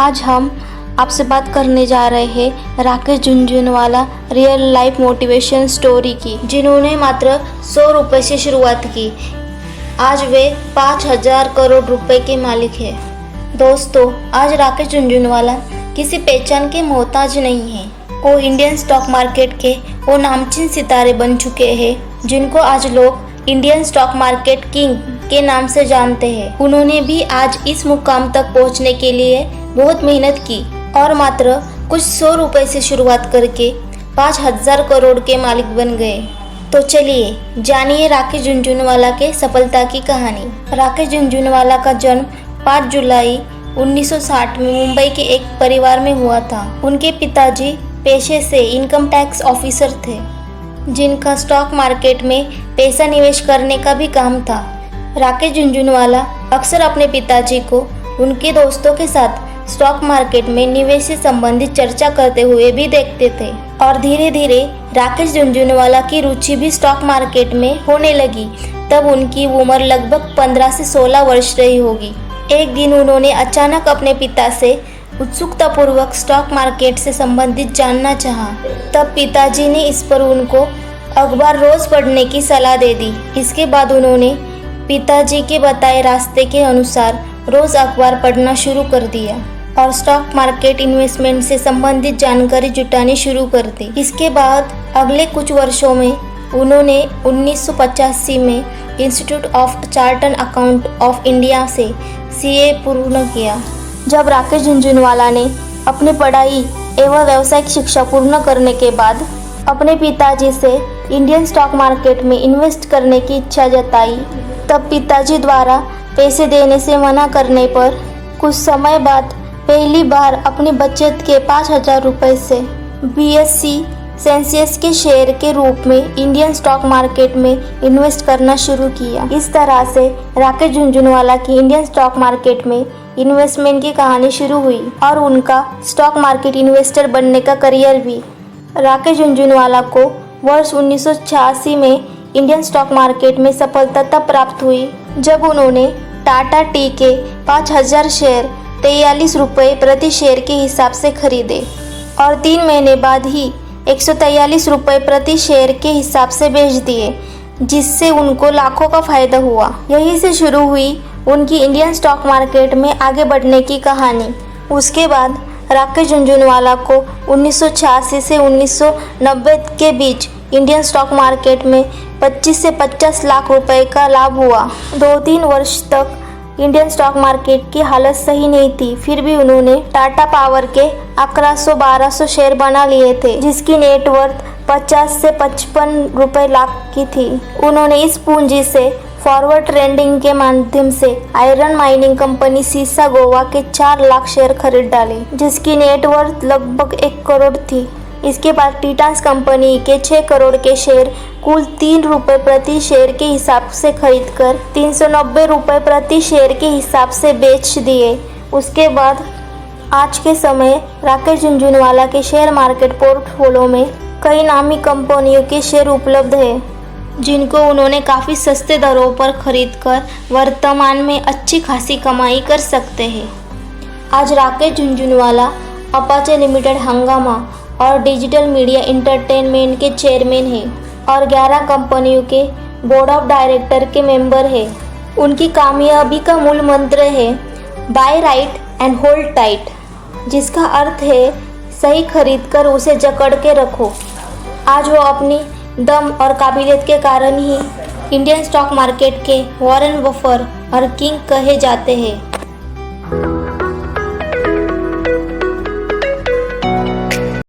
आज हम आपसे बात करने जा रहे हैं Rakesh Jhunjhunwala real life motivation story की, जिन्होंने मात्र 100 रुपये से शुरुआत की। आज वे 5000 करोड़ रुपए के मालिक हैं। दोस्तों, आज राकेश झुनझुनवाला किसी पहचान के मोहताज नहीं है। वो इंडियन स्टॉक मार्केट के वो नामचीन सितारे बन चुके हैं जिनको आज लोग इंडियन स्टॉक मार्केट किंग के नाम से जानते हैं। उन्होंने भी आज इस मुकाम तक पहुंचने के लिए बहुत मेहनत की और मात्र कुछ 100 रुपए से शुरुआत करके 5000 करोड़ के मालिक बन गए। तो चलिए जानिए राकेश झुनझुनवाला के सफलता की कहानी। राकेश झुनझुनवाला का जन्म 5 जुलाई 1960 में मुंबई के एक परिवार में हुआ था। उनके पिताजी पेशे से इनकम टैक्स ऑफिसर थे, जिनका स्टॉक मार्केट में पैसा निवेश करने का भी काम था। राकेश झुनझुनवाला अक्सर अपने पिताजी को उनके दोस्तों के साथ स्टॉक मार्केट में निवेश से संबंधित चर्चा करते हुए भी देखते थे और धीरे धीरे राकेश झुनझुनवाला की रुचि भी स्टॉक मार्केट में होने लगी। तब उनकी उम्र लगभग 15 से 16 वर्ष रही होगी। एक दिन उन्होंने अचानक अपने पिता से उत्सुकतापूर्वक स्टॉक मार्केट से संबंधित जानना चाहा। तब पिताजी ने इस पर उनको अखबार रोज पढ़ने की सलाह दे दी। इसके बाद उन्होंने पिताजी के बताए रास्ते के अनुसार रोज अखबार पढ़ना शुरू कर दिया और स्टॉक मार्केट इन्वेस्टमेंट से संबंधित जानकारी जुटानी शुरू कर दी। इसके बाद अगले कुछ वर्षों में उन्होंने 1985 में institute of chartered account of India से CA पूर्ण किया। जब राकेश झुनझुनवाला ने अपनी पढ़ाई एवं व्यावसायिक शिक्षा पूर्ण करने के बाद अपने पिताजी से इंडियन स्टॉक मार्केट में इन्वेस्ट करने की इच्छा जताई, तब पिताजी द्वारा पैसे देने से मना करने पर कुछ समय बाद पहली बार अपनी बचत के 5000 रुपये से BSE सेंसेक्स के शेयर के रूप में इंडियन स्टॉक मार्केट में इन्वेस्ट करना शुरू किया। इस तरह से राकेश झुनझुनवाला की इंडियन स्टॉक मार्केट में इन्वेस्टमेंट की कहानी शुरू हुई और उनका स्टॉक मार्केट इन्वेस्टर बनने का करियर भी। राकेश झुनझुनवाला को वर्ष 1986 में इंडियन स्टॉक मार्केट में सफलता तब प्राप्त हुई जब उन्होंने टाटा टी के 5000 शेयर 43 रुपये प्रति शेयर के हिसाब से खरीदे और 3 महीने बाद ही 143 रुपये प्रति शेयर के हिसाब से बेच दिए, जिससे उनको लाखों का फायदा हुआ। यहीं से शुरू हुई उनकी इंडियन स्टॉक मार्केट में आगे बढ़ने की कहानी। उसके बाद राकेश झुनझुनवाला को 1986 से 1990 के बीच इंडियन स्टॉक मार्केट में 25 से 50 लाख रुपए का लाभ हुआ। 2-3 वर्ष तक इंडियन स्टॉक मार्केट की हालत सही नहीं थी, फिर भी उन्होंने टाटा पावर के 1100-1200 शेयर बना लिए थे, जिसकी नेटवर्थ 50 से 55 रुपए लाख की थी। उन्होंने इस पूंजी से फॉरवर्ड ट्रेडिंग के माध्यम से आयरन माइनिंग कंपनी सीसा गोवा के 4 लाख शेयर खरीद डाले, जिसकी नेटवर्थ लगभग 1 करोड़ थी। इसके बाद टाइटन्स कंपनी के 6 करोड़ के शेयर कुल 3 रुपये प्रति शेयर के हिसाब से खरीदकर 390 रुपये प्रति शेयर के हिसाब से बेच दिए। उसके बाद आज के समय राकेश झुनझुनवाला के शेयर मार्केट पोर्टफोलियो में कई नामी कंपनियों के शेयर उपलब्ध है, जिनको उन्होंने काफ़ी सस्ते दरों पर खरीदकर वर्तमान में अच्छी खासी कमाई कर सकते हैं। आज राकेश झुनझुनवाला अपाचे लिमिटेड, हंगामा और डिजिटल मीडिया एंटरटेनमेंट के चेयरमैन हैं और 11 कंपनियों के बोर्ड ऑफ डायरेक्टर के मेंबर हैं। उनकी कामयाबी का मूल मंत्र है buy right and hold tight, जिसका अर्थ है सही खरीद कर उसे जकड़ के रखो। आज वो अपनी दम और काबिलियत के कारण ही इंडियन स्टॉक मार्केट के वॉरेन बफर और किंग कहे जाते हैं।